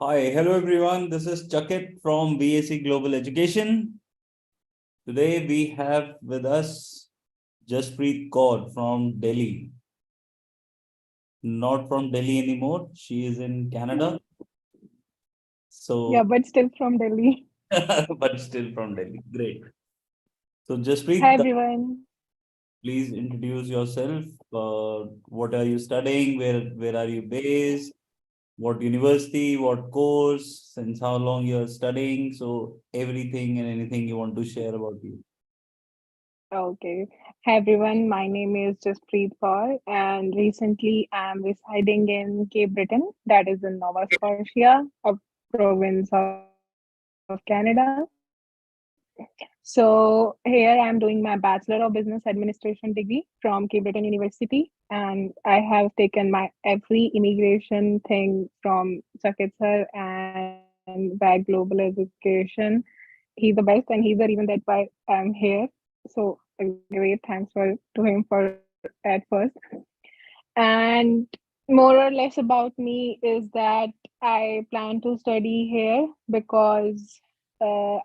Hi, hello everyone. This is Chakit from VAC Global Education. Today we have with us Jasprit Kaur from Delhi. Not from Delhi anymore. She is in Canada. Yeah, So, but still from Delhi. but still from Delhi. Great. So, Hi, Jasprit, everyone. please introduce yourself. What are you studying? Where are you based? What university? What course? Since how long you're studying? So, everything and anything you want to share about you. Okay. Hi, everyone. My name is Jasprit Kaur, and recently I'm residing in Cape Breton, that is in Nova Scotia, a province of Canada. So here I'm doing my Bachelor of Business Administration degree from Cape Breton University, and I have taken my every immigration thing from Chakit Sir and VAC Global Education. He's the best, and he's the reason that why I'm here. So a great thanks to him for at first. And more or less about me is that I plan to study here because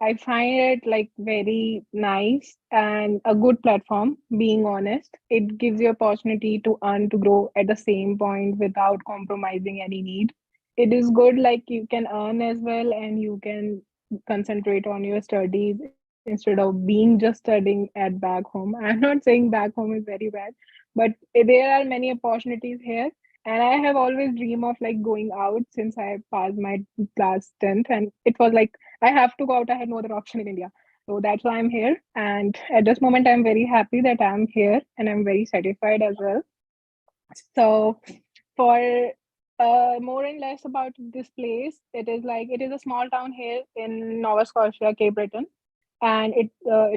I find it like very nice and a good platform. Being honest, it gives you opportunity to earn to grow at the same point without compromising any need. It is good, like you can earn as well, and you can concentrate on your studies instead of being just studying at back home. I'm not saying back home is very bad, but there are many opportunities here, and I have always dreamed of like going out since I passed my class 10th, and it was like I have to go out. I had no other option in India. So that's why I'm here. And at this moment, I'm very happy that I'm here and I'm very satisfied as well. So, for more and less about this place, it is a small town here in Nova Scotia, Cape Breton, and it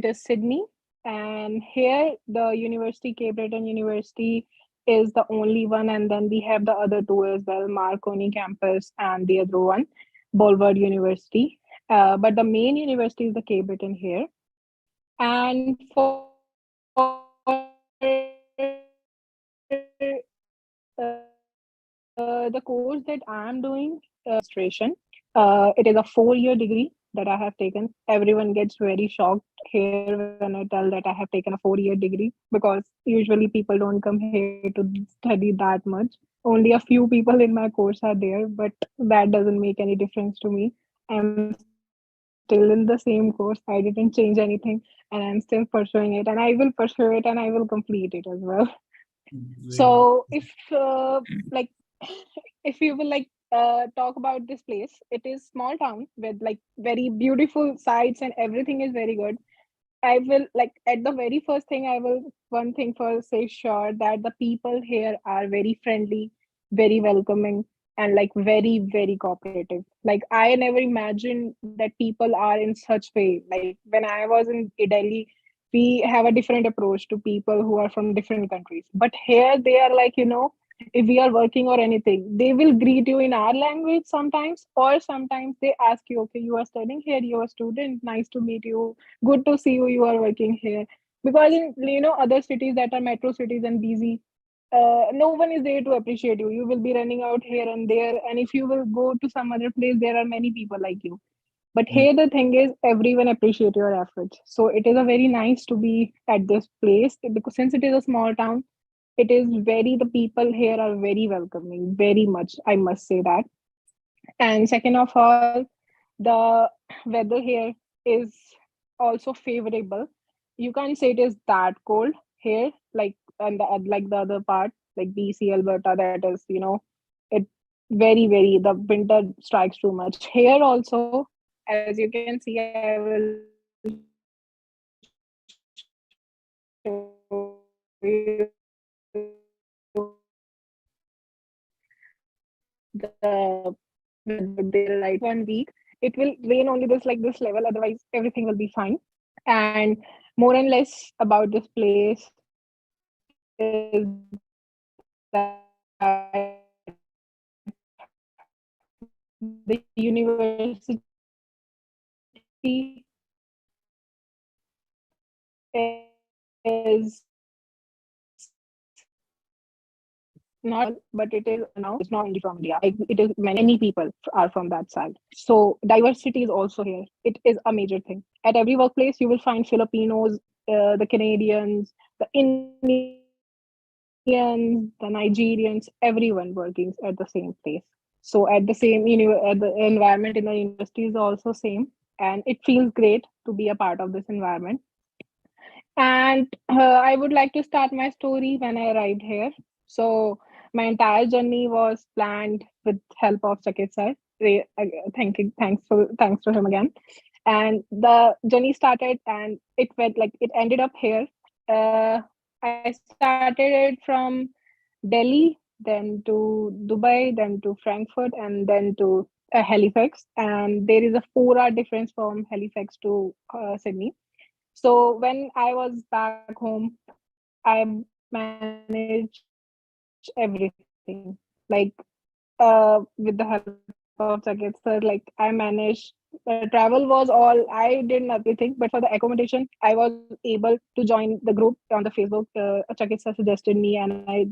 is Sydney. And here, the University, Cape Breton University, is the only one, and then we have the other two as well, Marconi campus and the other one, Bolward University. But the main university is the Cape Breton here. And for the course that I'm doing, administration. It is a 4 year degree that I have taken. Everyone gets very shocked here when I tell that I have taken a 4 year degree because usually people don't come here to study that much. Only a few people in my course are there, but that doesn't make any difference to me. I'm still in the same course. I didn't change anything, and I'm still pursuing it, and I will pursue it, and I will complete it as well. So if like if you will like talk about this place, it is small town with like very beautiful sights and everything is very good. I will like at the very first thing I will one thing for say sure that the people here are very friendly, very welcoming, and like very cooperative. Like I never imagined that people are in such way. Like when I was in Delhi, we have a different approach to people who are from different countries. But here they are like, if we are working or anything, they will greet you in our language sometimes, or sometimes they ask you, okay, you are studying here, you're a student, nice to meet you, good to see you, you are working here. Because in other cities that are metro cities and busy, no one is there to appreciate you. You will be running out here and there, and if you will go to some other place, there are many people like you. But here the thing is, everyone appreciate your efforts. So it is a very nice to be at this place because since it is a small town, it is very the people here are very welcoming, very much. I must say that. And second of all, the weather here is also favorable. You can't say it is that cold here, like the other part, like BC, Alberta. That is, it very the winter strikes too much. Here also, as you can see, I will the weather there like 1 week. It will rain only this like this level, otherwise everything will be fine. And more and less about this place is that the university is not all, but it is announced. It is not only from India. Like it is many people are from that side. So diversity is also here. It is a major thing. At every workplace, you will find Filipinos, the Canadians, the Indians, the Nigerians, everyone working at the same place. So at the same, at the environment in the university is also same, and it feels great to be a part of this environment. And I would like to start my story when I arrived here. So my entire journey was planned with help of Chakit sir. Thanks to him again. And the journey started, and it went like it ended up here. I started it from Delhi, then to Dubai, then to Frankfurt, and then to Halifax. And there is a 4 hour difference from Halifax to Sydney. So when I was back home, I managed everything. Like with the help of Chakit sir, like I managed. Travel was all I did everything, but for the accommodation, I was able to join the group on the Facebook. Chakit sir suggested me, and I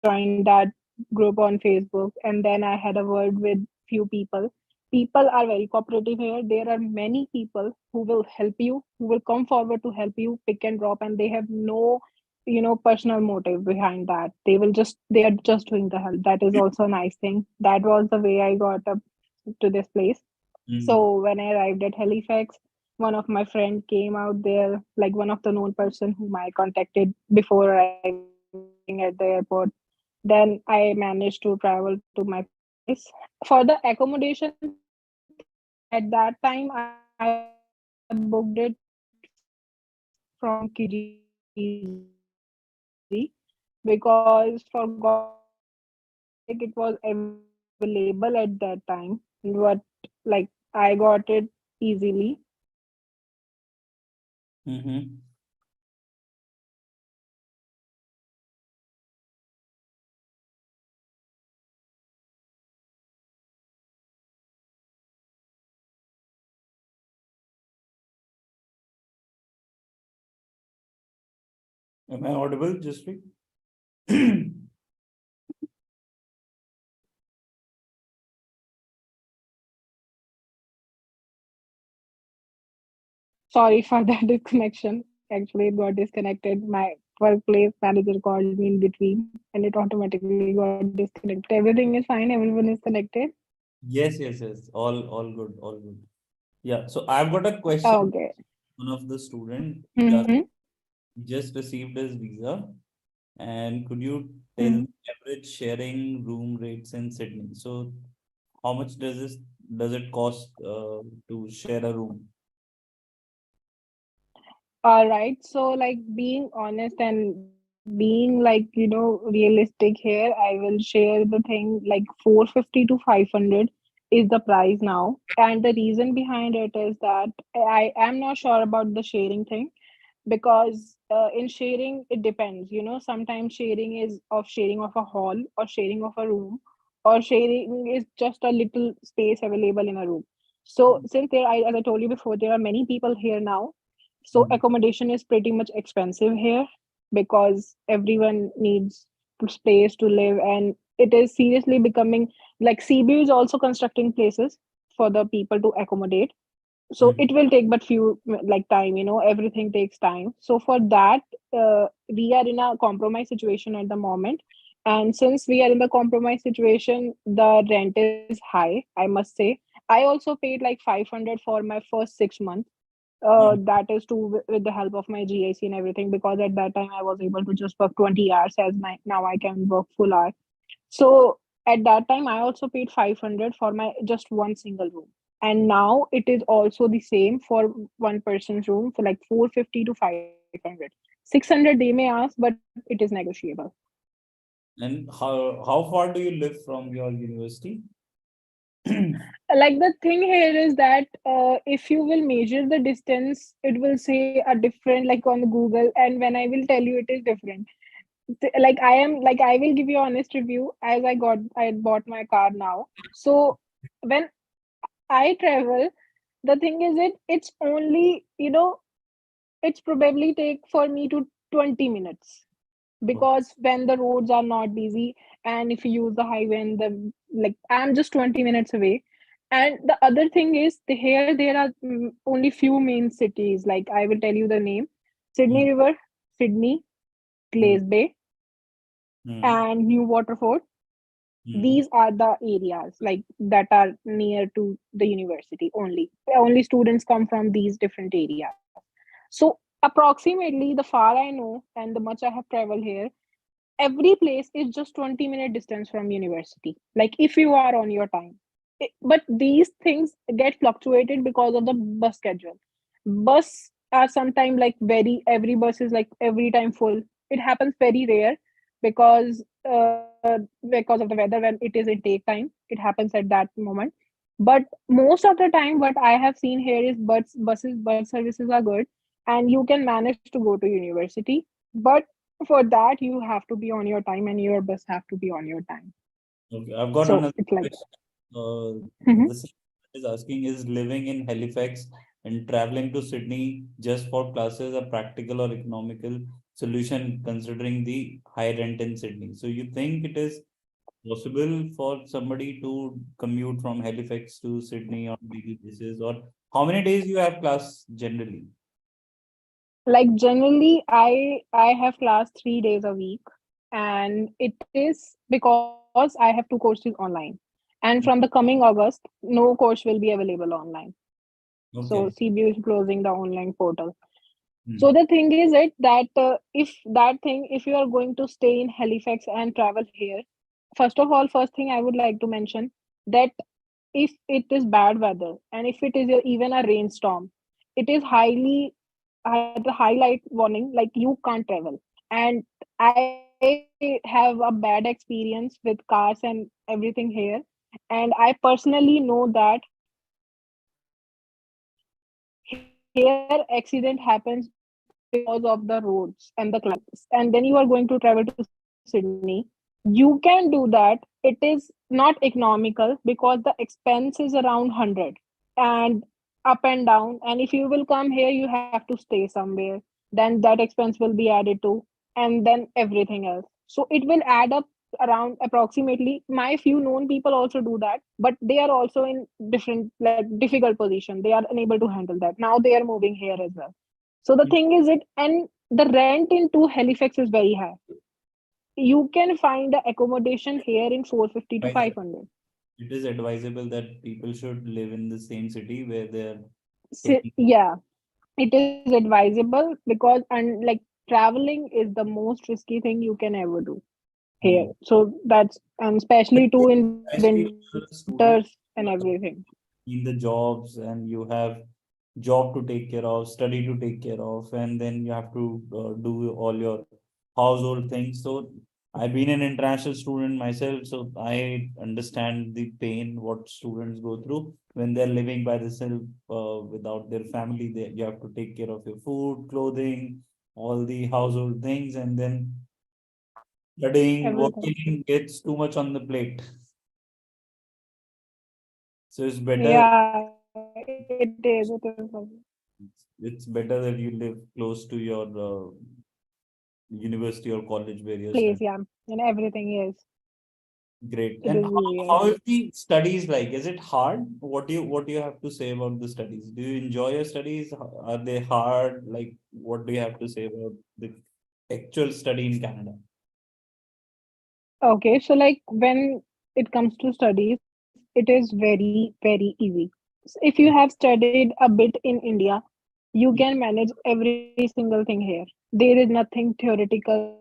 joined that group on Facebook. And then I had a word with few people. People are very cooperative here. There are many people who will help you, who will come forward to help you pick and drop, and they have no personal motive behind that. They are just doing the help. That is also a nice thing. That was the way I got up to this place. So when I arrived at Mm-hmm. Halifax, one of my friend came out there, like one of the known person whom I contacted before arriving at the airport. Then I managed to travel to my place. For the accommodation thing, at that time I booked it from Kijiji because for God's sake, it was available at that time. But like I got it easily. Mm-hmm. Am I audible, Jaspreet? Sorry for that disconnection. Actually, it got disconnected. My workplace manager called me in between and it automatically got disconnected. Everything is fine, everyone is connected. Yes, yes, yes. All good, all good. Yeah. So I've got a question. Okay. One of the student Mm-hmm. just received his visa, and could you tell Mm-hmm. average sharing room rates in Sydney? So how much does it cost to share a room? All right. So, like, being honest and being like, realistic here, I will share the thing like 450 to 500 is the price now. And the reason behind it is that I am not sure about the sharing thing because in sharing, it depends. Sometimes sharing is of sharing of a hall or sharing of a room or sharing is just a little space available in a room. So, since as I told you before, there are many people here now, so Mhm. accommodation is pretty much expensive here because everyone needs space to live, and it is seriously becoming like CB is also constructing places for the people to accommodate. So it Mhm. will take but few like time. Everything takes time. So for that, we are in a compromise situation at the moment. And since we are in the compromise situation, the rent is high, I must say. I also paid like 500 for my first 6 months, Mhm. that is to with the help of my GIC and everything, because at that time I was able to just work 20 hours as my now I can work full hour. So at that time I also paid 500 for my just one single room. And now it is also the same for one person's room for like 450 to 500. 600 they may ask, but it is negotiable. And how far do you live from your university? Like the thing here is that if you will measure the distance, it will say a different like on Google, and when I will tell you it is different. Like I will give you honest review as I bought my car now. So when I travel, the thing is it's only it's probably take for me to 20 minutes because when the roads are not busy, and if you use the highway, and the like, I'm just 20 minutes away. And the other thing is, here there are only few main cities, like I will tell you the name: Mm, Sydney River, Sydney, mm, Glace Bay, mm, and New Waterford. mm. These are the areas like that are near to the university. Only students come from these different areas. So approximately, the far I know and the much I have traveled here, every place is just 20-minute distance from university, like if you are on your time. But these things get fluctuated because of the bus schedule. Bus are sometimes like very, every bus is like every time full. It happens very rare because because of the weather, when it is intake time, it happens at that moment. But most of the time what I have seen here is bus services are good, and you can manage to go to university. But for that you have to be on your time, and your bus have to be on your time. Okay, I've got So another it's like question. Uh, that. the same is asking, is living in Halifax and traveling to Sydney just for classes a practical or economical solution considering the high rent in Sydney? So you think it is possible for somebody to commute from Halifax to Sydney on daily basis, or how many days you have class generally? Like generally, I have class 3 days a week, and it is because I have two courses online. And from the coming August, no course will be available online. So Okay. CBU is closing the online portal. So Hmm. the thing is it that if you are going to stay in Halifax and travel here, first thing I would like to mention that if it is bad weather, and if it is even a rainstorm, it is highly at the highlight warning, like you can't travel. And I have a bad experience with cars and everything here, and I personally know that here accident happens because of the roads and the climate. And when you are going to travel to Sydney, you can do that. It is not economical because the expense is around 100, and up and down. And if you will come here, you have to stay somewhere. Then that expense will be added to, and then everything else. So it will add up around approximately, my few known people also do that, but they are also in different, like difficult position. They are unable to handle that. Now they are moving here as well. So the thing is it, and the rent into Halifax is very high. You can find the accommodation here in 450 to 500. Advisable. It is advisable that people should live in the same city where they're taking. Yeah, it is advisable because, and like, traveling is the most risky thing you can ever do here. Hmm. So that's, and especially too in Especially winters when you're a and student, everything. you are in the jobs and you have job to take care of, study to take care of, and then you have to do all your household things. So I've been an international student myself, so I understand the pain what students go through when they're living by themselves without their family. You have to take care of your food, clothing, all the household things, and then studying, Everything. working gets too much on the plate. So it's better. Yeah, it is. It is. It's better that you live close to your university or college where you're Place, yeah, studying. and everything is. Great. It And is real. how is the studies like? Is it hard? What do you have to say about the studies? Do you enjoy your studies? Are they hard? Like, what do you have to say about the actual study in Canada? Okay, so like when it comes to studies, it is very, very easy. So if you have studied a bit in India, you can manage every single thing here. There is nothing theoretical,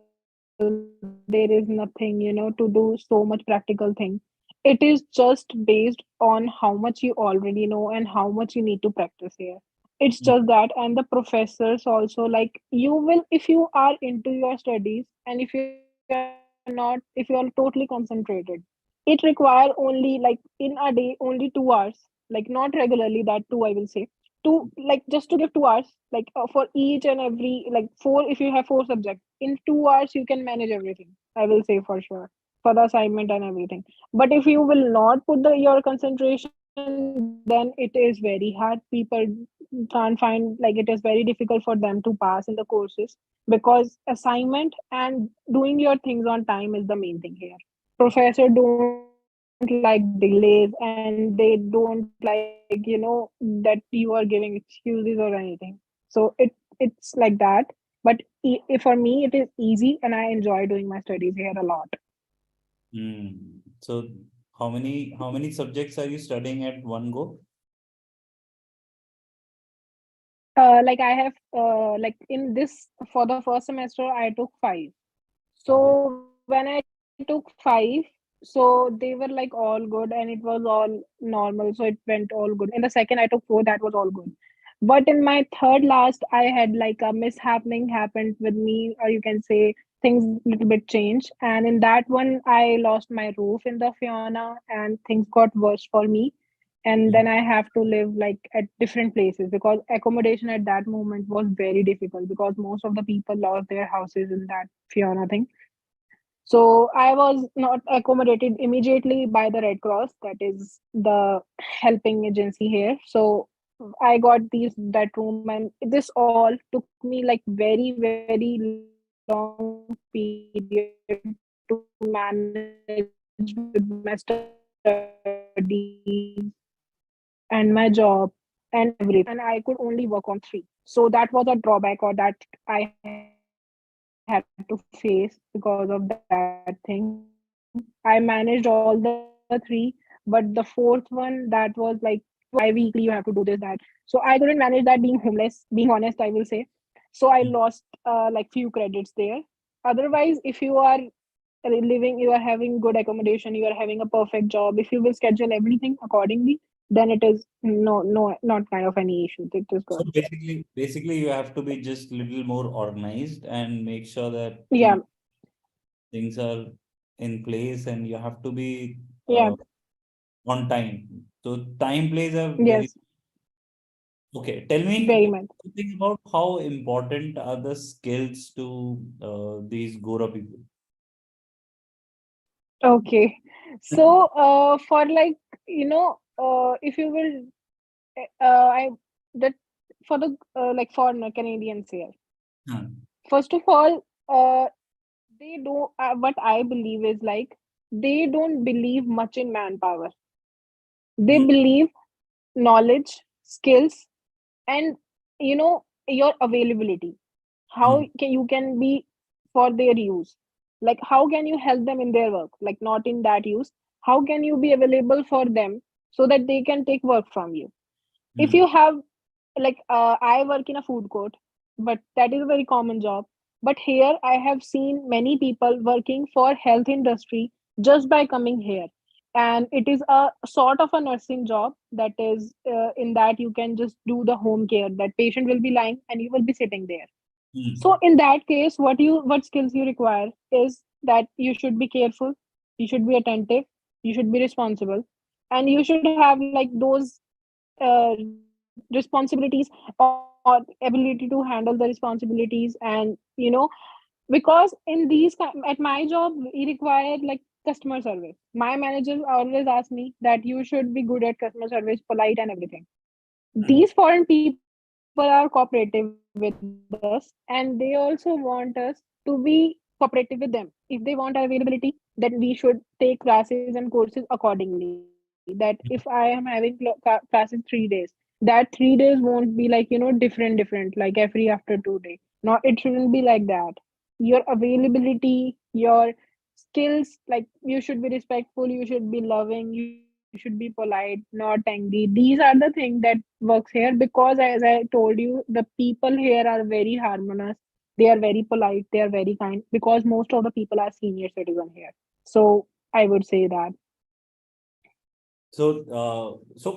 there is nothing, to do so much practical thing. It is just based on how much you already know and how much you need to practice here. It's just that. And the professors also, like, you will, if you are into your studies, and if you are totally concentrated, it require only, like, in a day only 2 hours, like not regularly that too, I will say, to, like, just to give 2 hours, like, for each and every, like, four, if you have 4 subjects in 2 hours you can manage everything, I will say, for sure, for the assignment and everything. But if you will not put your concentration, then it is very hard. People can't find, like, it is very difficult for them to pass in the courses, because assignment and doing your things on time is the main thing here. Professor don't like delays, and they don't like, that you are giving excuses or anything. So it's like that. But for me, it is easy, and I enjoy doing my studies here a lot. So how many subjects are you studying at one go? Like I have, like in this, for the first semester I took five. Okay. So when I took five, so they were like all good, and it was all normal, so it went all good. In the second I took four, that was all good. But in my third last, I had like a mishappening happened with me, or you can say things little bit changed. And in that one, I lost my roof in the Fiona, and things got worse for me. And Mm, then I have to live like at different places, because accommodation at that moment was very difficult, because most of the people lost their houses in that Fiona thing. So I was not accommodated immediately by the Red Cross, that is the helping agency here. So I got that room, and this all took me like very, very long period to manage with my studies and my job and everything. And I could only work on three. So that was a drawback, or that I had to face because of that thing. I managed all the three, but the fourth one, that was like bi-weekly, you have to do this, that. So I lost like few credits there. Otherwise, if you are living, you are having homeless, being honest, I will say. So I mm. lost like few credits there. Otherwise, if you are living, you are having good accommodation, you are having a perfect job, if you will schedule everything accordingly, then it is not kind of any issue. It is So good. basically, you have to be just little more organized and make sure that Yeah, things are in place, and you have to be yeah, on time. So time plays a very. yes, Okay. Tell me very much. something about how important are the skills to these Gora people. Okay. So, for like, if you will, I that for the like foreigner Canadians here. Huh. First of all, they don't. What I believe is like, they don't believe much in manpower. They Hmm. believe knowledge, skills, and your availability. How Hmm. can you can be for their use? Like, how can you help them in their work? Like, not in that use. How can you be available for them so that they can take work from you? If Hmm. you have, like, I work in a food court, but that is a very common job. But here I have seen many people working for health industry just by coming here. And it is a sort of a nursing job, that is, in that you can just do the home care, that patient will be lying and you will be sitting there. Hmm. So in that case, what skills you require is that you should be careful, you should be attentive, you should be responsible, and you should have like those responsibilities, or ability to handle the responsibilities. And because in at my job we require like customer service. My managers always ask me that you should be good at customer service, polite and everything. Hmm. These foreign people are cooperative with us, and they also want us to be cooperative with them. If they want our availability, then we should take classes and courses accordingly. That if I am having classes 3 days, that 3 days won't be like different, like every after 2 day. No, it shouldn't be like that. Your availability, your skills, like, you should be respectful, you should be loving, you should be polite, not angry. These are the things that works here, because as I told you, the people here are very harmonious, they are very polite, they are very kind, because most of the people are senior citizen here. So I would say that. So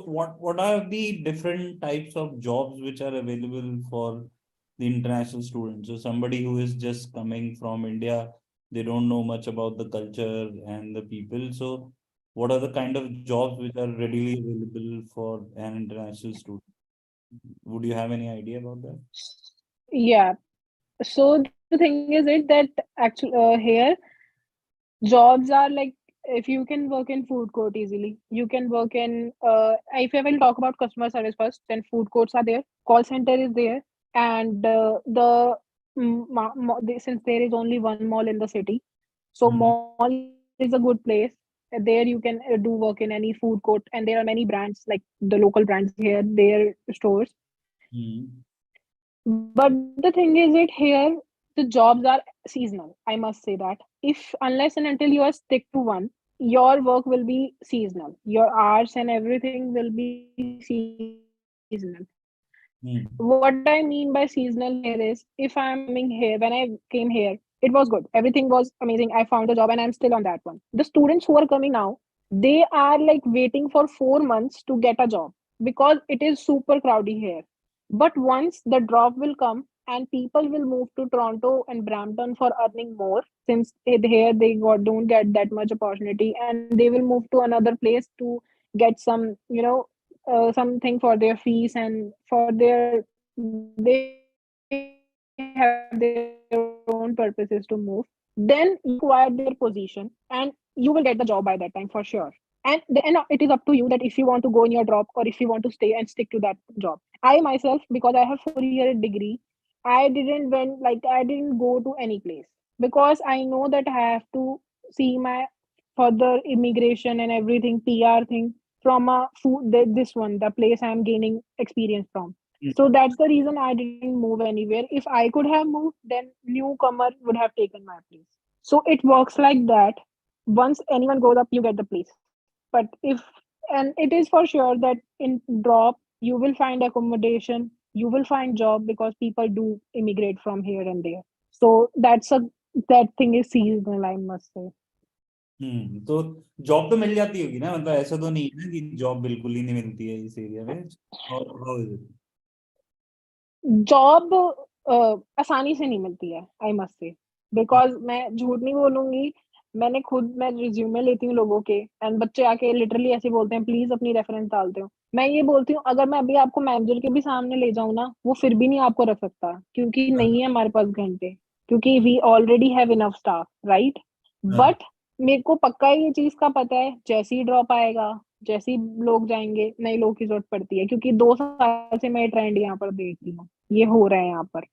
what are the different types of jobs which are available for the international students? So somebody who is just coming from India, they don't know much about the culture and the people. So what are the kind of jobs which are readily available for an international student? Would you have any idea about that? Yeah. So the thing is it that actually, here jobs are like, if you can work in food court easily, you can work in if I will talk about customer service first, then food courts are there, call center is there, and since there is only one mall in the city, so Hmm. mall is a good place. There you can do work in any food court, and there are many brands like the local brands here, their stores. Hmm. But the thing is, it here the jobs are seasonal. I must say that if unless and until you are stick to one, your work will be seasonal. Your hours and everything will be seasonal. What I mean by seasonal here is, if I am coming here, when I came here, it was good. Everything was amazing. I found a job and I'm still on that one. The students who are coming now, they are like waiting for 4 months to get a job because it is super crowded here. But once the drop will come and people will move to Toronto and Brampton for earning more, since here they don't get that much opportunity, and they will move to another place to get some, something for their fees and for their, they have their own purposes to move. Then you will require their position and you will get the job by that time for sure. And it is up to you that if you want to go in your drop or if you want to stay and stick to that job. I myself, because I have 4-year degree, I didn't go to any place because I know that I have to see my further immigration and everything, PR thing, from a food, this one, the place I'm gaining experience from. So that's the reason I didn't move anywhere. If I could have moved, then newcomer would have taken my place. So it works like that. Once anyone goes up, you get the place. But if, and it is for sure that in drop you will find accommodation, you will find job because people do immigrate from here and there. So that thing is seasonal, I must say. तो job तो मिल जाती होगी ना, मतलब ऐसा तो नहीं है ना कि जॉब बिल्कुल ही नहीं मिलती है इस एरिया में, और how is it? जॉब आसानी से नहीं मिलती है, आई मस्ट से, बिकॉज मैं झूठ नहीं बोलूंगी। मैं रिज्यूमे लेती हूँ लोगों के, एंड बच्चे आके लिटरली ऐसे बोलते हैं प्लीज अपनी रेफरेंस डालते हो। मैं ये बोलती हूँ अगर मैं अभी आपको मैनेजर के भी सामने ले जाऊँ ना, वो फिर भी नहीं आपको रख सकता क्योंकि नहीं है हमारे पास घंटे, क्योंकि we already have enough staff, right. हाँ, बट मेरे को पक्का ये चीज का पता है, जैसे ही ड्रॉप आएगा, जैसे ही लोग जाएंगे, नए लोग की जरूरत पड़ती है, क्योंकि 2 साल से मैं ट्रेंड यहाँ पर देख रही हूँ, ये हो रहा है यहाँ पर।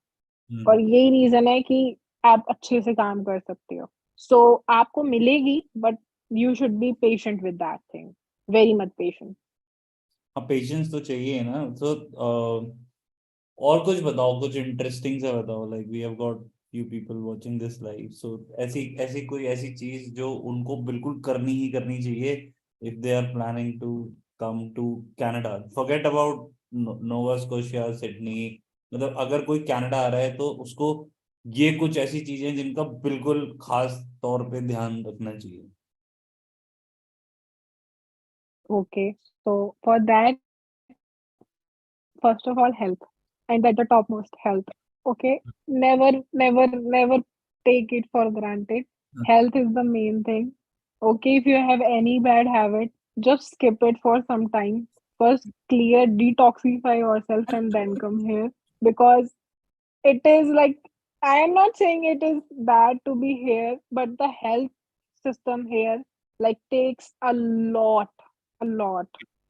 और यही रीजन है कि आप अच्छे से काम कर सकते हो। सो आपको मिलेगी, but you should be patient with that thing, very much patient. हाँ, पेशेंस तो चाहिए ना। तो और कुछ बताओ, कुछ इंटरेस्टिंग सा बताओ, like we have got few people watching this live, so ऐसी ऐसी कोई ऐसी चीज जो उनको बिल्कुल करनी ही करनी चाहिए if they are planning to come to Canada, forget about Nova Scotia, Sydney, मतलब अगर कोई कनाडा आ रहा है तो उसको ये कुछ ऐसी चीजें जिनका बिल्कुल खास तौर पे ध्यान रखना चाहिए। Okay, so for that, first of all, health, and at the topmost, health. Okay, never take it for granted. Health is the main thing. Okay, if you have any bad habit, just skip it for some time. First, clear, detoxify yourself, and then come here, because it is like, I am not saying it is bad to be here, but the health system here like takes a lot.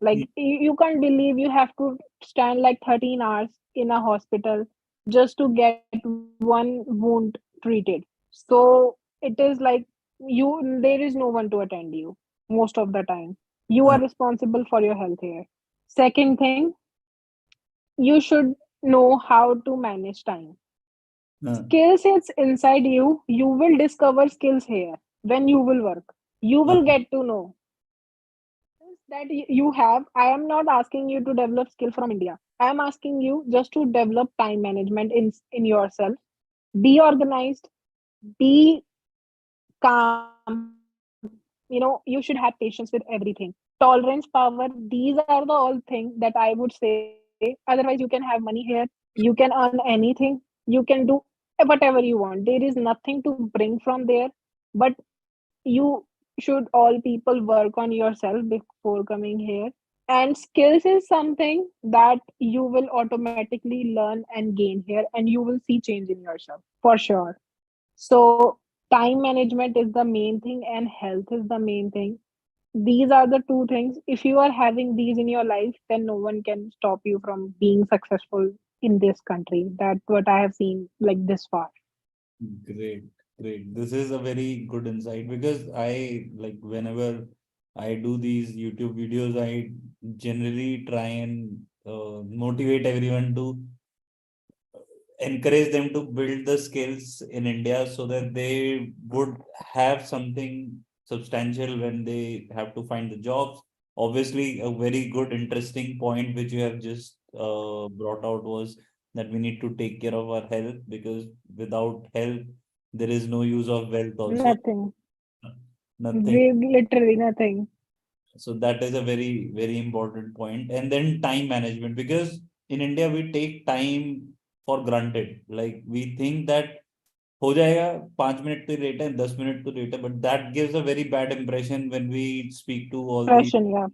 Like you can't believe you have to stand like 13 hours in a hospital just to get one wound treated. So it is like, there is no one to attend you most of the time. You are responsible for your health here. Second thing, you should know how to manage time. हाँ, Skill sets inside you. You will discover skills here when you will work. You will हाँ, get to know skills that you have. I am not asking you to develop skill from India. I am asking you just to develop time management in yourself. Be organized. Be calm. You know, you should have patience with everything. Tolerance, power. These are the all things that I would say. Otherwise, you can have money here. You can earn anything. You can do whatever you want. There is nothing to bring from there. But you should all people work on yourself before coming here. And skills is something that you will automatically learn and gain here, and you will see change in yourself for sure. So time management is the main thing and health is the main thing. These are the two things. If you are having these in your life, then no one can stop you from being successful in this country. That's what I have seen like this far. Great, great. This is a very good insight because I like whenever I do these YouTube videos, I generally try and motivate everyone to encourage them to build the skills in India so that they would have something substantial when they have to find the jobs. Obviously, a very good, interesting point which you have just brought out was that we need to take care of our health because without health, there is no use of wealth also. Nothing. Nothing. Literally nothing. So that is a very, very important point. And then time management, because in India we take time for granted. Like we think that हो जाएगा 5 minute तो late है 10 minute तो late है but that gives a very bad impression when we speak to Impression, yeah.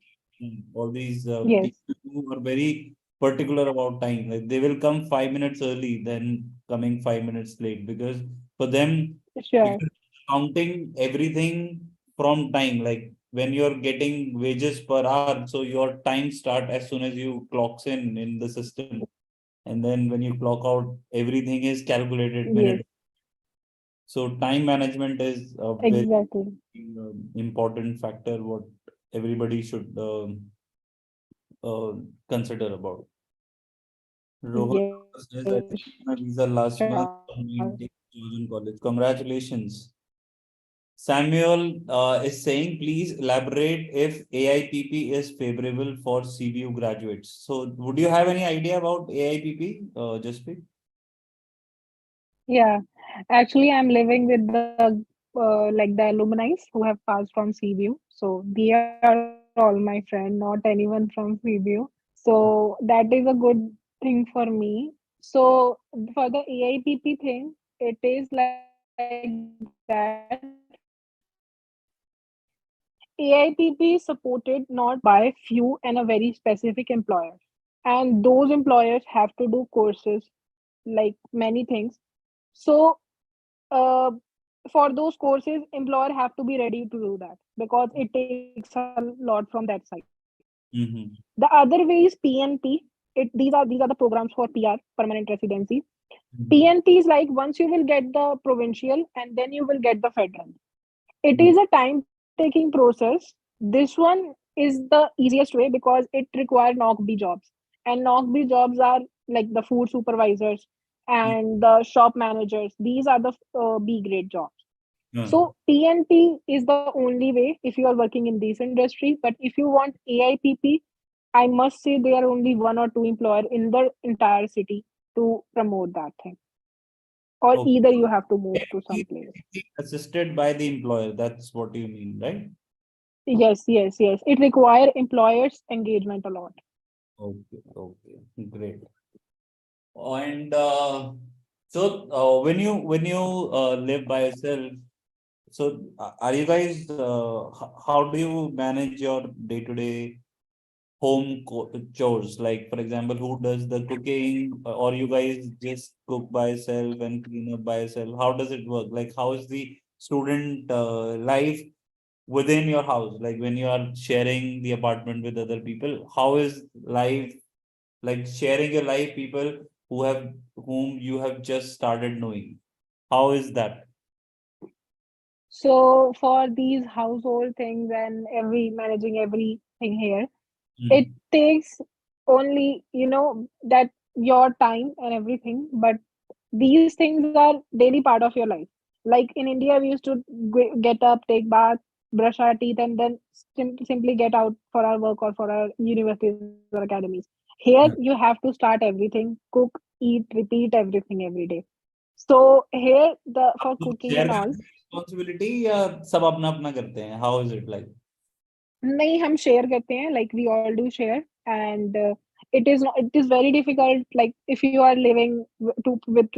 all these Yes, people who are very particular about time. Like they will come 5 minutes early, then coming 5 minutes late because for them, sure. because counting everything from time. Like when you're getting wages per hour, so your time start as soon as you clocks in the system, and then when you clock out, everything is calculated Yes, minute. So time management is a very exactly. important factor what everybody should uh, consider about. Rohan Yes, says, I sure. finished my visa last month on my intake chosen college. Congratulations. Samuel is saying, please elaborate if AIPP is favorable for CBU graduates. So, would you have any idea about AIPP, Jasprit? Yeah, actually, I'm living with the like the alumni who have passed from CBU. So they are all my friend, not anyone from CBU. So that is a good thing for me. So for the AIPP thing, it is like that AIPP is supported not by few and a very specific employer. And those employers have to do courses like many things. So uh, for those courses, employer have to be ready to do that because it takes a lot from that side. The other Mm-hmm. way is PNP. These are the programs for PR, permanent residency. Mm-hmm. PNP is like once you will get the provincial and then you will get the federal. It is a time taking process. This one is the easiest way because it requires knock B jobs. And knock B jobs are like the food supervisors and the shop managers. These are the B grade jobs. Mm-hmm. So PNP is the only way if you are working in this industry. But if you want AIPP, I must say there are only one or two employer in the entire city to promote that thing. Or Okay. either you have to move to some He's place. assisted by the employer. That's what you mean, right? Yes, yes, yes. It require employers engagement a lot. Okay, okay, great. And so when you live by yourself, so are you guys how do you manage your day-to-day chores? Like for example, who does the cooking, or you guys just cook by yourself and clean up by yourself? How does it work? Like how is the student life within your house? Like when you are sharing the apartment with other people, how is life like sharing your life people whom you have just started knowing? How is that? So for these household things and every managing everything here, it Mm, takes only that your time and everything. But these things are daily part of your life. Like in India, we used to get up, take bath, brush our teeth, and then simply get out for our work or for our universities or academies. Here, you mm. have to start everything, cook, eat, repeat everything every day. So here, the आप for लोग cooking share and all, करते हैं responsibility या सब अपना अपना करते हैं? How is it like? नहीं हम शेयर करते हैं like we all do share and it is very difficult like if you are living with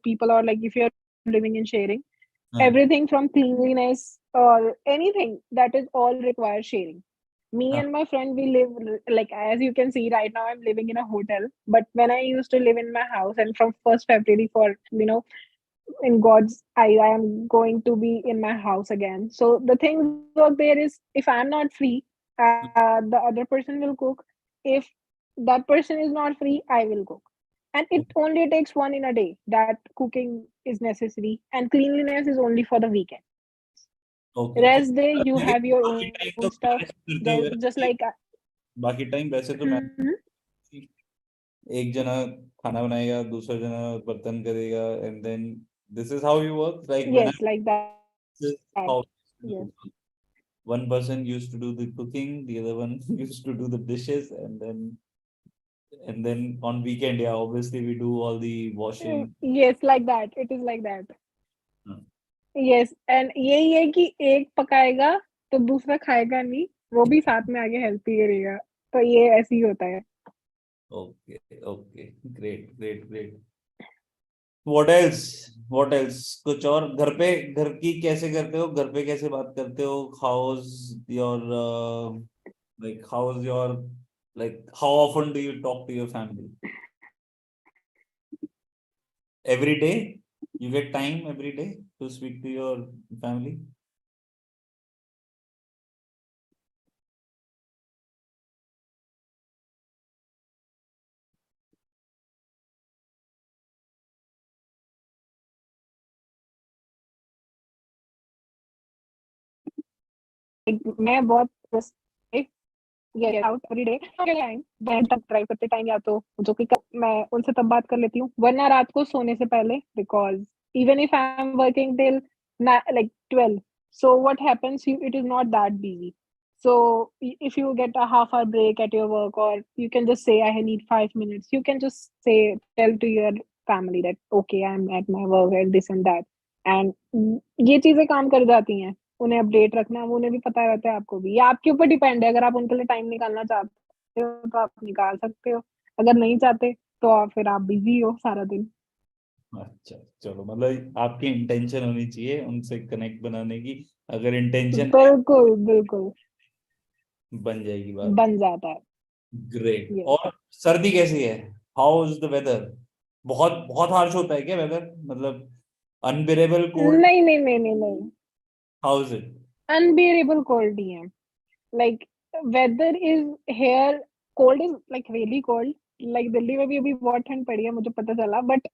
people or like if you are living in sharing हाँ, everything from cleanliness or anything that is all requires sharing. Me हाँ, and my friend we live like as you can see right now I'm living in a hotel, but when I used to live in my house and from 1st February for in God's eye, I am going to be in my house again. So the things work there is if I'm not free, the other person will cook. If that person is not free, I will cook. And it only takes one in a day that cooking is necessary, and cleanliness is only for the weekends. Okay, Rest तो day you have लेकिन your own बाकी stuff. Time तो manage There's करते हो just like बाकी time वैसे तो Mhm. Manage, एक जना खाना बनाएगा, दूसरा जना बर्तन करेगा, and then this is how you work, like when Yes, like that. I how Yes. one person used to do the cooking, the other one used to do the dishes, and then on weekend, yeah, obviously we do all the washing. Yes, like that. It is like that. Hmm. Yes and यही है कि एक पकाएगा तो दूसरा खाएगा नहीं, वो भी साथ में आगे हेल्प ही करेगा, तो ये ऐसे ही होता है. Okay, okay, great, great, great. What else कुछ और घर पे, घर की कैसे करते हो, घर पे कैसे बात करते हो, your how's your, like how often do you talk to your family? Every day? You get time every day to speak to your family? मैं बहुत get out every day time drive करते टाइम या तो जो कि मैं उनसे तब बात कर लेती हूँ, वरना रात को सोने से पहले, because even if I am working till like 12, so what happens, it is not that busy. So if you get a half hour break at your work, or you can just say I need 5 minutes, you can just say, tell to your family that okay, I'm at my work and this and that. And ये चीजें काम कर जाती हैं, उन्हें update रखना, वो उन्हें भी पता रहता है, आपको भी, ये आपके ऊपर डिपेंड है, अगर आप उनके लिए टाइम निकालना चाहते हो तो आप निकाल सकते हो, अगर नहीं चाहते तो फिर आप बिजी हो सारा दिन. अच्छा, चलो, मतलब आपकी इंटेंशन होनी चाहिए उनसे कनेक्ट बनाने की, अगर इंटेंशन बिल्कुल बिल्कुल बन जाएगी बात. बन जाता है. ग्रेट. यस. और सर्दी कैसी है? How is the weather? बहुत बहुत हार्श होता है क्या वेदर, मतलब अनबियरेबल कोल्ड? नहीं नहीं नहीं नहीं नहीं, how is it? Unbearable cold ही है. Like weather is here, cold is like really cold. Like Delhi में भी अभी बहुत ठंड पड़ी है, मुझे पता चला, बट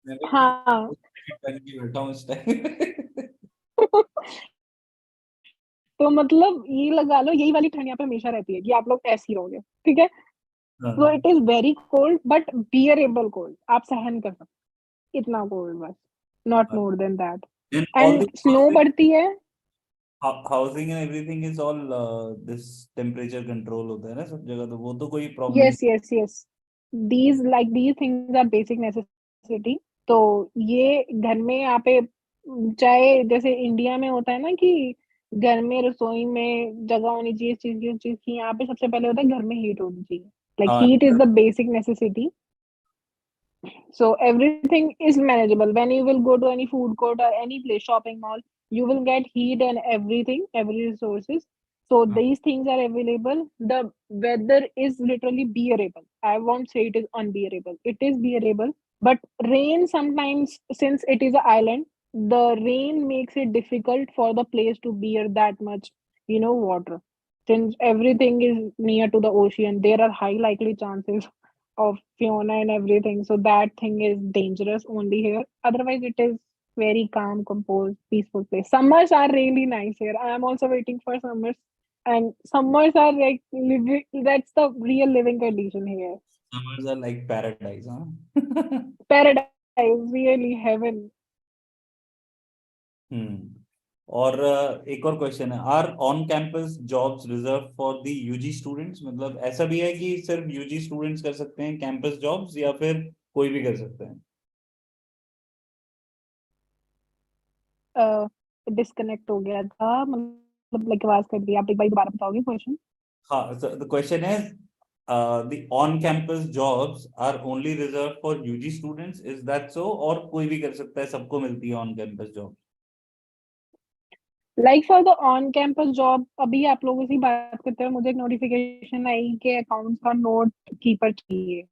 मैं भी हाँ. पहन के बैठा हूँ इस टाइम. तो मतलब ये लगा लो, यही वाली ठंड यहाँ पे हमेशा रहती है कि आप लोग ऐसे ही रहोगे, ठीक है. तो हाँ. It is very cold but bearable cold, आप सहन कर सकते, इतना कोल्ड बस, not more than that. Then all the and snow बढ़ती है. Housing and everything is all this temperature control होता है ना सब जगह, तो वो तो कोई प्रॉब्लम नहीं. Yes yes yes, these things are basic necessity. तो ये घर में यहाँ पे, चाहे जैसे इंडिया में होता है ना कि घर में रसोई में जगह होनी चाहिए इस चीज की, यहाँ पे सबसे पहले होता है घर में हीट होनी चाहिए. लाइक हाँ. Heat is the basic necessity. So everything is manageable. When you will go to any food court or any place, shopping mall, you will get heat and everything, every resources. So these things are available. The weather is literally bearable. I won't say it is unbearable. It is bearable. But rain sometimes, since it is an island, the rain makes it difficult for the place to bear that much, water. Since everything is near to the ocean, there are high likely chances of Fiona and everything. So that thing is dangerous only here. Otherwise, it is very calm, composed, peaceful place. Summers are really nice here. I am also waiting for summers, and summers are like living. That's the real living condition here. Summers are like paradise, huh? Paradise, really heaven. और एक और question है, are on campus jobs reserve for the UG students? मतलब ऐसा भी है कि सिर्फ यूजी स्टूडेंट्स कर सकते हैं कैंपस जॉब्स, या फिर कोई भी कर सकता है? डिस्कनेक्ट हो गया था, मतलब लाइक आवाज कट गई. आप एक बार दोबारा बताओगे क्वेश्चन? हाँ, द क्वेश्चन है, the on campus jobs are only reserve for UG students, is that so, और कोई भी कर सकता है, सबको मिलती है on campus job? Like for the on campus job, अभी आप लोगों से बात करते हुए मुझे एक नोटिफिकेशन आई कि अकाउंट्स का नोट कीपर चाहिए.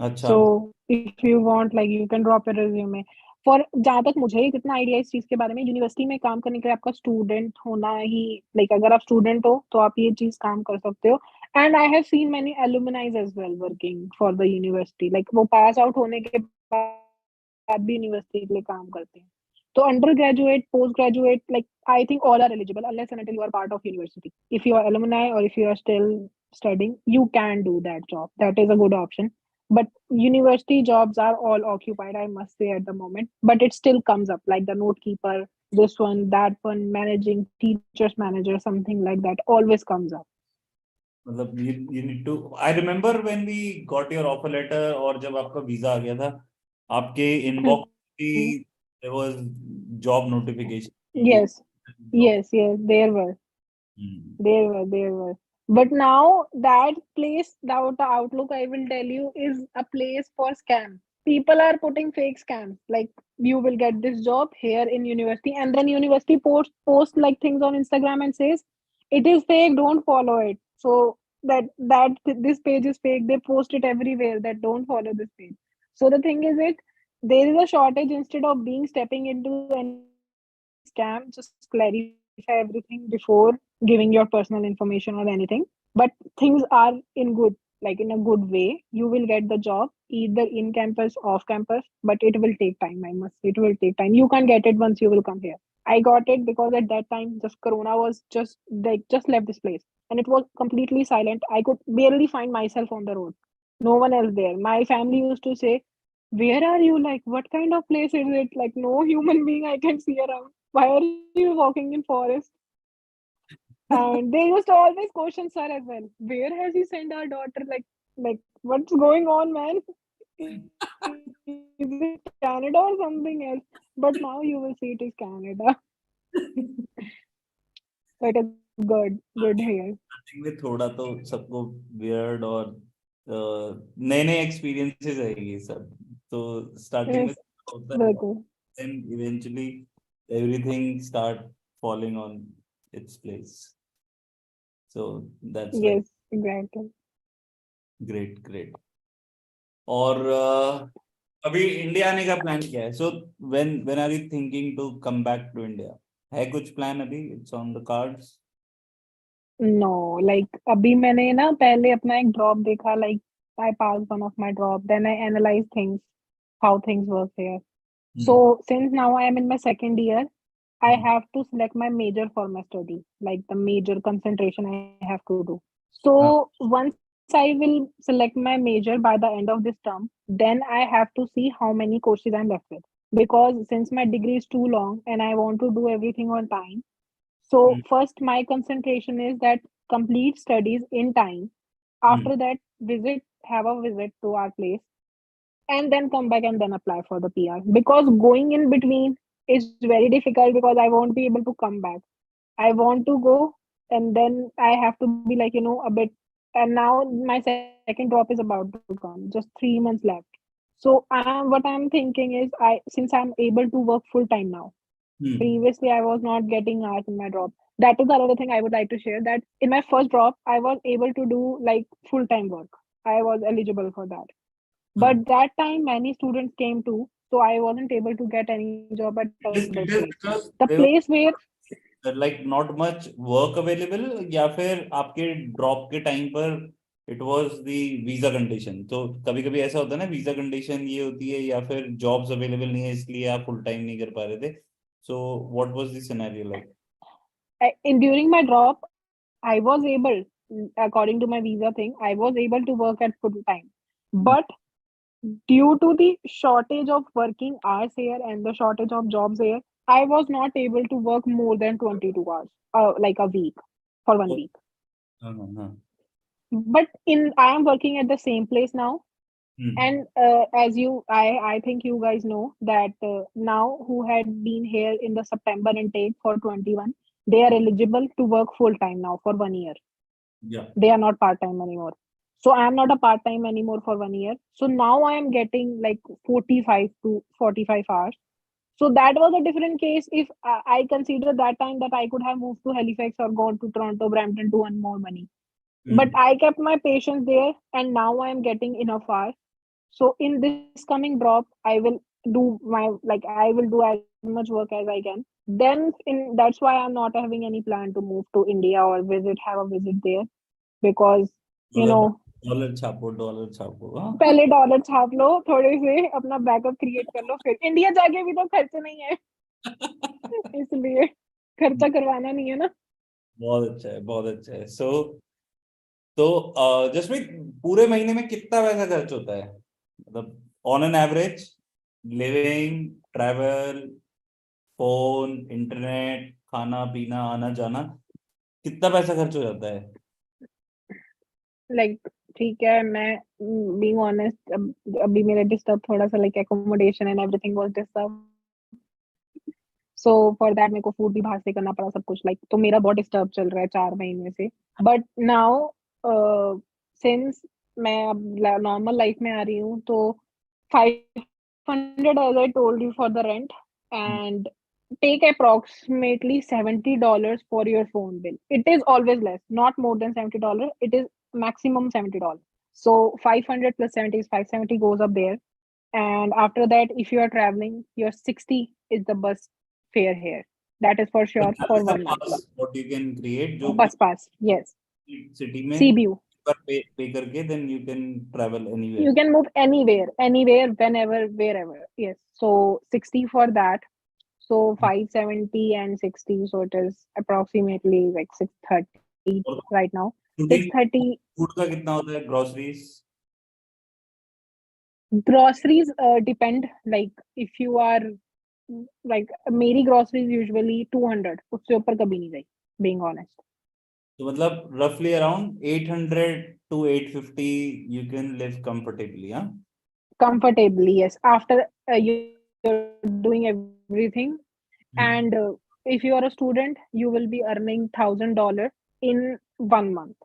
अच्छा. So if you want, like you can drop a resume. For जहाँ तक मुझे जितना आइडिया इस चीज के बारे में, यूनिवर्सिटी में काम करने के लिए आपका स्टूडेंट होना ही, लाइक अगर आप स्टूडेंट हो तो आप ये चीज काम कर सकते हो. And I have seen many alumnis as well working for the university, like वो पास आउट होने के बाद भी यूनिवर्सिटी के लिए काम करते हैं. तो under graduate, post graduate, like I think all are eligible unless and until you are part of university. If you are alumni or if you are still studying, you can do that job. That is a good option. But university jobs are all occupied, I must say, at the moment. But it still comes up, like the note keeper, this one, that one, managing, teachers manager, something like that, always comes up. मतलब you need to. I remember when we got your offer letter और जब आपका visa आ गया था, आपके inbox Hmm. की there was job notification. Yes, yes, yes, there were. There were. But now that place, the outlook I will tell you is a place for scam. People are putting fake scams like you will get this job here in university, and then university post like things on Instagram and says it is fake, don't follow it. So this page is fake. They post it everywhere that don't follow this page. So the thing is it there is a shortage. Instead of being stepping into any scam, just clarify everything before giving your personal information or anything. But things are in good, like in a good way. You will get the job either in campus, off campus, but it will take time. I must say, it will take time. You can't get it once you will come here. I got it because at that time, just Corona was just left this place, and it was completely silent. I could barely find myself on the road. No one else there. My family used to say, "Where are you? Like, what kind of place is it? Like, no human being I can see around. Why are you walking in forest?" And they used to always question sir as well. Where has he sent our daughter? Like what's going on, man? Is it Canada or something else? But now you will see it is Canada. So it is good here. Starting में थोड़ा तो सबको weird और नए नए experiences है ये सब, तो स्टार्टिंग में Yes, होता है, बिल्कुल. then eventually everything start falling on its place. So that's like Yes, exactly. great, great. और अभी इंडिया आने का प्लान क्या है? So when are you thinking to come back to India? है कुछ प्लान अभी? It's on the cards? No, like अभी मैंने ना पहले अपना एक drop देखा, like I passed one of my drop, then I analyzed things, how things work here. So since now I am in my second year, I have to select my major for my study, like the major concentration I have to do. So once I will select my major by the end of this term, then I have to see how many courses I'm left with. Because since my degree is too long and I want to do everything on time, so first my concentration is that complete studies in time. After that, have a visit to our place, and then come back and then apply for the PR. Because going in between is very difficult because I won't be able to come back. I want to go and then I have to be like, a bit. And now my second drop is about to come, just 3 months left. So what I'm thinking is since I'm able to work full time now, previously I was not getting hours in my drop. That is the other thing I would like to share, that in my first drop, I was able to do like full time work. I was eligible for that. But that time, many students came too, so I wasn't able to get any job at other place. It is The because place there where was like not much work available, या फिर आपके drop के time पर it was the visa condition? तो कभी कभी ऐसा होता है ना, वीजा कंडीशन ये होती है, या फिर जॉब्स अवेलेबल नहीं है इसलिए आप फुल टाइम नहीं कर पा रहे थे. So what was the scenario like? during my drop, I was able, according to my visa thing, I was able to work at full time. But due to the shortage of working hours here and the shortage of jobs here, I was not able to work more than 22 hours, like a week, for 1 week. हाँ हाँ हाँ. But I am working at the same place now. And as I think you guys know that now who had been here in the September intake for 21, they are eligible to work full time now for 1 year. Yeah. They are not part time anymore. So I am not a part time anymore for 1 year. So now I am getting like 45 to 45 hours. So that was a different case. If I consider that time that I could have moved to Halifax or gone to Toronto, Brampton to earn more money. But I kept my patience there, and now I am getting enough hours. So in this coming drop, I will do my, like, I will do as much work as I can. Then that's why I'm not having any plan to move to India or have a visit there, because you मतलब know dollar छापो हाँ पहले dollar छाप लो, थोड़े से अपना backup create कर लो, फिर India जाके भी तो खर्च नहीं है, इसलिए खर्चा करवाना नहीं है ना। बहुत अच्छा है, बहुत अच्छा है। सो तो जसमीत, पूरे महीने में कितना पैसा खर्च होता है, मतलब on an average, living, travel, phone, internet, खाना पीना, आना जाना, कितना पैसा खर्च हो जाता है? लाइक ठीक है, मैं बीइंग ऑनेस्ट, अभी मेरा डिस्टर्ब थोड़ा सा, like accommodation and everything was disturb, so for that मेरे को फूड भी बाहर से करना पड़ा, सब कुछ, लाइक तो मेरा बहुत डिस्टर्ब चल रहा है 4 महीने से। बट नाउ सिंस मैं अब नॉर्मल लाइफ में आ रही हूँ, तो 500 as I told you for the rent, and take approximately $70 for your phone bill. It is always less, not more than $70. It is maximum $70. So 500 plus 70 is 570 goes up there. And after that, if you are traveling, your 60 is the bus fare here. That is for तो sure that for is the 1 month. pass what you can create, जो कि Bus pass, yes. City में CBU. पर पे करके then you can travel anywhere. You can move anywhere, whenever, wherever. Yes. So 60 for that. So 570 and 60. So it is approximately like 630 और right now. Fooding, 630. Food का कितना होता है, groceries? Groceries depend. Like if you are like मेरी groceries usually 200, उससे ऊपर कभी नहीं गई, being honest. तो मतलब roughly around 800 to 850 you can live comfortably, हाँ? Comfortably, yes. After you're doing everything, and if you are a student, you will be earning $1,000 in 1 month.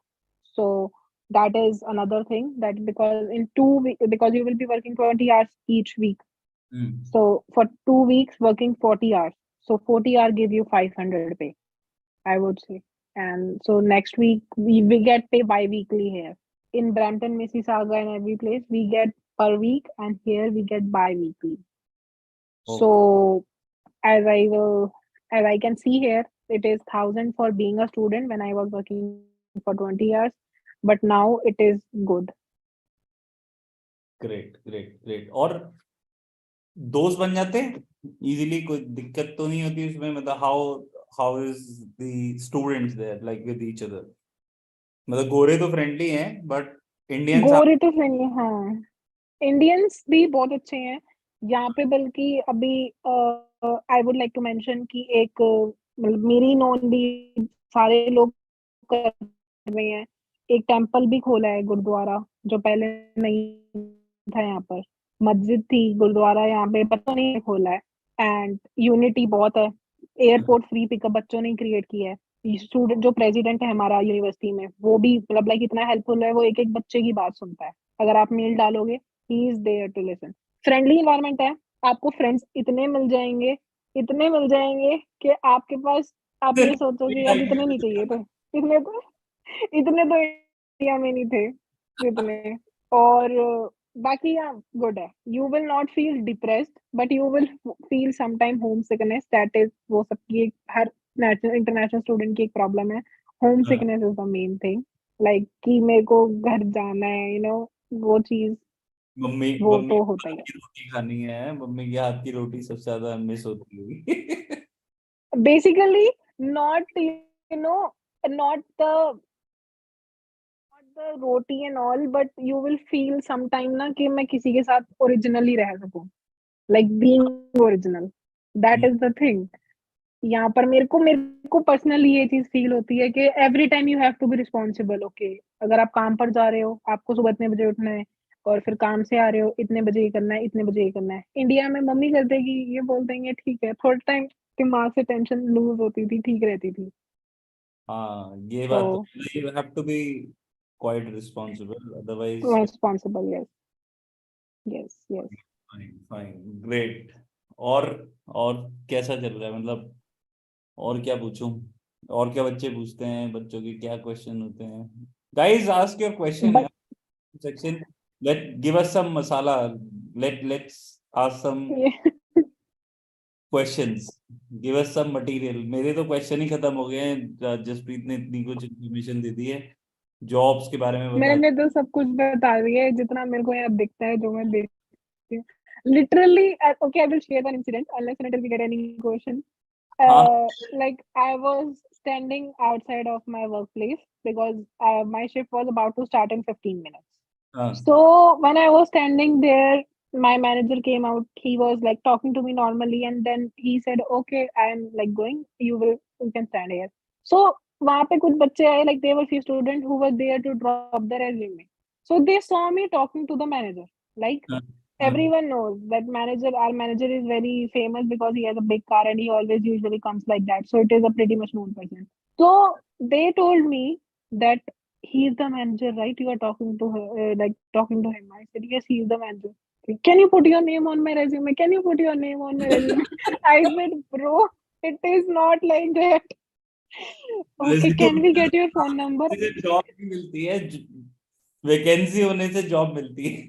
So that is another thing, that because in 2 weeks, because you will be working 20 hours each week. So for 2 weeks working 40 hours. So 40 hours give you 500 pay, I would say. And so next week we get pay bi-weekly here. In Brampton, Mississauga and every place we get per week, and here we get bi-weekly. Okay. So as I will, as I can see here, it is 1,000 for being a student when I was working for 20 years, but now it is good. Great great great. और दोस्त बन जाते हैं easily, कोई दिक्कत तो नहीं होती उसमें, मतलब how how is the students there like with each other? मतलब गोरे तो फ्रेंडली हैं बट इंडियंस आप... गोरे तो सही है, हाँ। इंडियंस भी बहुत अच्छे हैं यहाँ पे, बल्कि अभी I would like to mention कि एक मतलब मेरी नोन भी सारे लोग कर रहे हैं, एक टेम्पल भी खोला है, गुरुद्वारा, जो पहले नहीं था यहाँ पर। मस्जिद थी, गुरुद्वारा यहाँ पे बच्चों ने खोला है। एंड यूनिटी बहुत है। एयरपोर्ट फ्री पिकअप बच्चों ने क्रिएट किया है। स्टूडेंट जो प्रेसिडेंट है हमारा यूनिवर्सिटी में, वो भी मतलब लाइक इतना हेल्पफुल है, वो एक एक बच्चे की बात सुनता है। अगर आप मेल डालोगे, he is there to listen. Friendly environment है, आपको फ्रेंड्स इतने मिल जाएंगे कि आपके पास, आप ये सोचोगे यार इतने नहीं चाहिए थे, इतने तो इंडिया में नहीं थे जितने। और बाकी यहाँ गुड है, you will not feel depressed, but you will feel sometime home sickness, that is वो सबकी हर नेशनल इंटरनेशनल स्टूडेंट की एक प्रॉब्लम है। Home sickness is the main thing, like कि मेरे को घर जाना है, वो चीज, मम्मी वो मम्मी तो के होता हाथ ही है। की रोटी खानी है, मम्मी के हाथ की रोटी सबसे ज्यादा मिस होती होगी। Basically not know not the roti and all, but you will feel sometime ना कि मैं किसी के साथ ओरिजिनली रह सकूं, like being original, that is the thing. यहाँ पर मेरे को पर्सनली ये चीज फील होती है कि every time you have to be responsible. Okay, अगर आप काम पर जा रहे हो, आपको सुबह इतने बजे उठना है, और फिर काम से आ रहे हो, इतने बजे ये करना है, इतने बजे ये करना है। इंडिया में मम्मी कर देगी, ये बोल देंगे ठीक है, थोड़ा टाइम दिमाग से टेंशन लूज होती थी, ठीक रहती थी। हाँ ये तो बात तो, you have to be quite responsible, otherwise... responsible, yes, yes, yes. Fine fine, great. और और कैसा चल रहा है, मतलब और क्या पूछूं, और क्या बच्चे पूछते हैं, बच्चों के क्या क्वेश्चन होते हैं? Guys ask your question but यार, section, let give us some masala, let's ask some questions. Give us some material. मेरे तो क्वेश्चन ही खत्म हो गए हैं. जसप्रीत ने इतनी कुछ इन्फॉर्मेशन दे दी है. जॉब्स के बारे में बता. मैंने तो सब कुछ बता दिया है जितना मेरे को यहाँ दिखता है, जो मैं देखती हूँ. Literally, okay, I will share one incident unless and until we get any question. हाँ. Like I was standing outside of my workplace because my shift was about to start in 15 minutes. हाँ. So when I was standing there, my manager came out. He was like talking to me normally, and then he said, "Okay, I am like going. You can stand here." So वहाँ पे कुछ बच्चे आए, like there were few students who were there to drop their resume. So they saw me talking to the manager. Like हाँ. everyone knows that our manager is very famous because he has a big car and he always usually comes like that. So it is a pretty much known person. So they told me that he is the manager, right? You are talking to her, like talking to him. I said, yes, he is the manager. Can you put your name on my resume? Can you put your name on my resume? I said, bro, it is not like that. Okay, can we get your phone number? Job नहीं मिलती है. Vacancy होने से job मिलती है.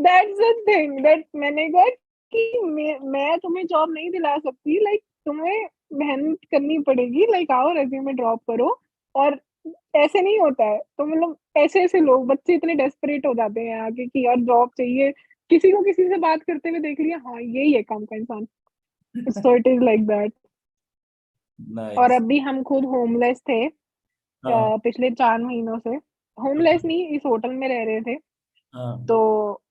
That's the thing that मैंने कहा कि मैं तुम्हें जॉब नहीं दिला सकती. लाइक तुम्हें मेहनत करनी पड़ेगी. लाइक आओ रेज्यूमे ड्रॉप करो. और ऐसे नहीं होता है. तो मतलब ऐसे ऐसे लोग बच्चे इतने डेस्परेट हो जाते हैं आगे कि यार जॉब चाहिए. किसी को किसी से बात करते हुए देख लिया, हाँ यही है काम का इंसान. So it is like that. और नाइस. अभी हम खुद होमलेस थे हाँ. पिछले 4 महीनों से. होमलेस नहीं, इस होटल में रह रहे थे. हाँ. तो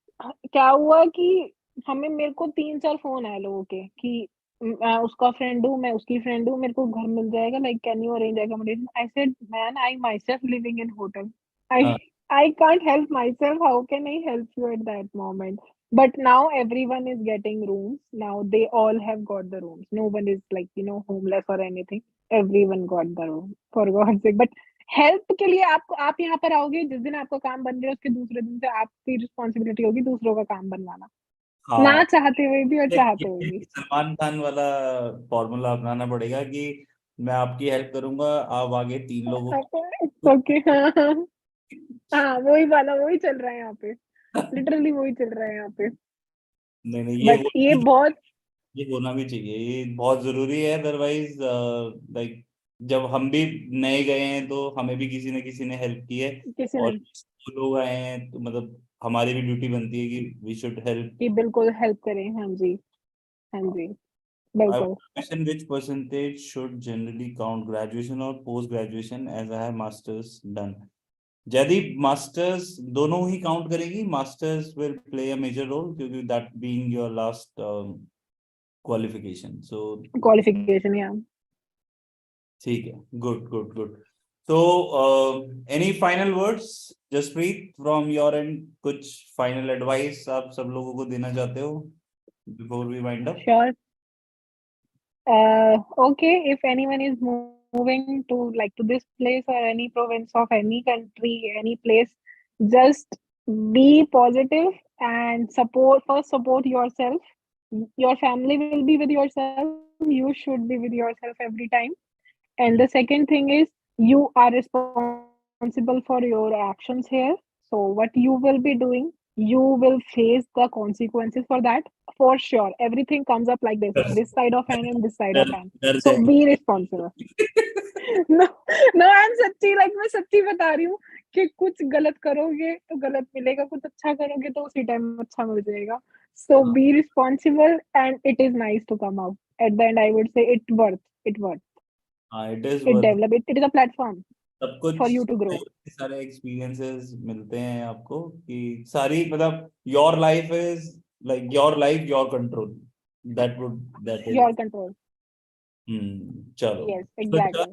क्या हुआ कि मेरे को 3-4 फोन आए लोगों के कि मैं उसका फ्रेंड हूँ, मैं उसकी फ्रेंड हूँ, मेरे को घर मिल जाएगा. Like can you arrange accommodation? I said man, I myself living in hotel. I हाँ. I can't help myself. How can I help you at that moment? But now everyone is getting rooms. Now they all have got the rooms. No one is like, homeless or anything. Everyone got the room, for God's sake. But help के लिए आप यहाँ पर आओगे, जिस दिन आपका काम बन जाए उसके दूसरे दिन से आपकी रिस्पॉन्सिबिलिटी होगी दूसरों का काम बनवाना. हाँ. ना चाहते हुए भी और चाहते हुए भी. सलमान खान वाला फॉर्मूला अपनाना पड़ेगा कि मैं आपकी हेल्प करूंगा, आप आगे 3 लोगों. ओके. हाँ हाँ हाँ, वही चल रहा है यहाँ पे. लिटरली वही चल रहा है यहाँ पे. नहीं नहीं, बट ये बहुत ये होना भी चाहिए. ये बहुत जरूरी है. अदरवाइज लाइक जब हम भी नए गए हैं तो हमें भी किसी न किसी ने हेल्प की है. किसी और ने जो लोग आए हैं तो मतलब हमारी भी ड्यूटी बनती है कि वी शुड हेल्प. कि बिल्कुल हेल्प करें. हाँ जी, हाँ जी, I want बिल्कुल. to question which percentage should generally count graduation or post graduation as I have masters done. Jaideep, masters दोनों ही काउंट करेगी. Masters will play a major role क्योंकि that being your last qualification. So qualification या ठीक है. Good good good. तो any final words Jaspreet from your end? कुछ final advice आप सब लोगों को देना चाहते हो before we wind up? Sure. Okay, if anyone is moving to this place or any province of any country, any place, just be positive and support yourself. Your family will be with yourself. You should be with yourself every time. And the second thing is, you are responsible for your actions here. So what you will be doing, you will face the consequences for that. For sure, everything comes up like this डर side of hand and this side of hand. डर So be जाएंगे. responsible. No, no, I'm सच्ची, like मैं सच्ची बता रही हूँ कि कुछ गलत करोगे तो गलत मिलेगा, कुछ अच्छा करोगे तो उसी टाइम अच्छा मिल जाएगा. So be responsible and it is nice to come out. At the end, I would say it worth. हाँ, it is It worth. develop it is a platform सब कुछ for you to grow. सारे experiences मिलते हैं आपको कि सारी मतलब your life is like your life your control. That is. Your control. चलो. Yes, So, exactly.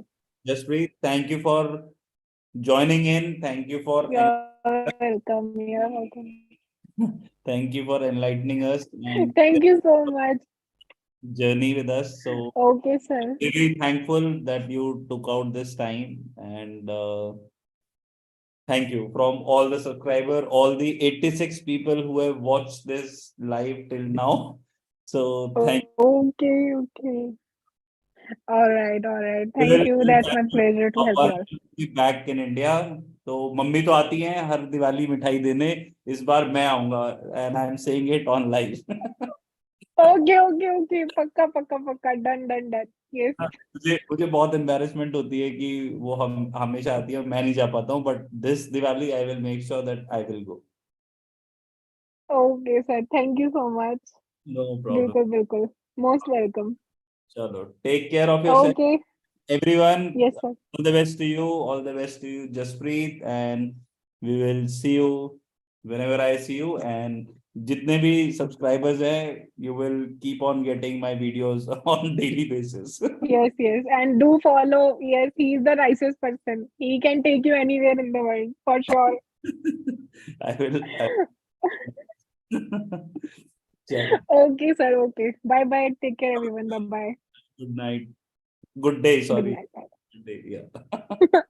Jaspreet, thank you for joining in. Thank you for You're welcome. You're welcome. thank you for enlightening us and Thank you so much. journey with us. So Okay, sir. really thankful that you took out this time and thank you from all the subscriber, all the 86 people who have watched this live till now. So thank Okay, okay. All right, all right. We'll Thank you. That's my pleasure to help you all. be back in India. तो mummy तो आती हैं हर दिवाली मिठाई देने, इस बार मैं आऊंगा and I'm saying it on live. Okay, okay, okay. पक्का पक्का पक्का, डन डन डन. Yes. मुझे मुझे बहुत एम्बेरसमेंट होती है कि वो हम हमेशा आती है और मैं नहीं जा पाता हूँ, but this Diwali I will make sure that I will go. Okay, sir. Thank you so much. No problem. बिल्कुल बिल्कुल. Most welcome. चलो, take care of yourself Okay. everyone. Yes, sir. All the best to you, all the best to you, Jaspreet, and we will see you whenever I see you. And जितने भी subscribers हैं, you will keep on getting my videos on daily basis. Yes, yes. And do follow. Yes, he is the nicest person. He can take you anywhere in the world for sure. I will. चलो, Okay, sir. Okay. Bye bye. Take care, everyone. Bye bye. good night, good day, Good sorry, night. Bye. good day, yeah.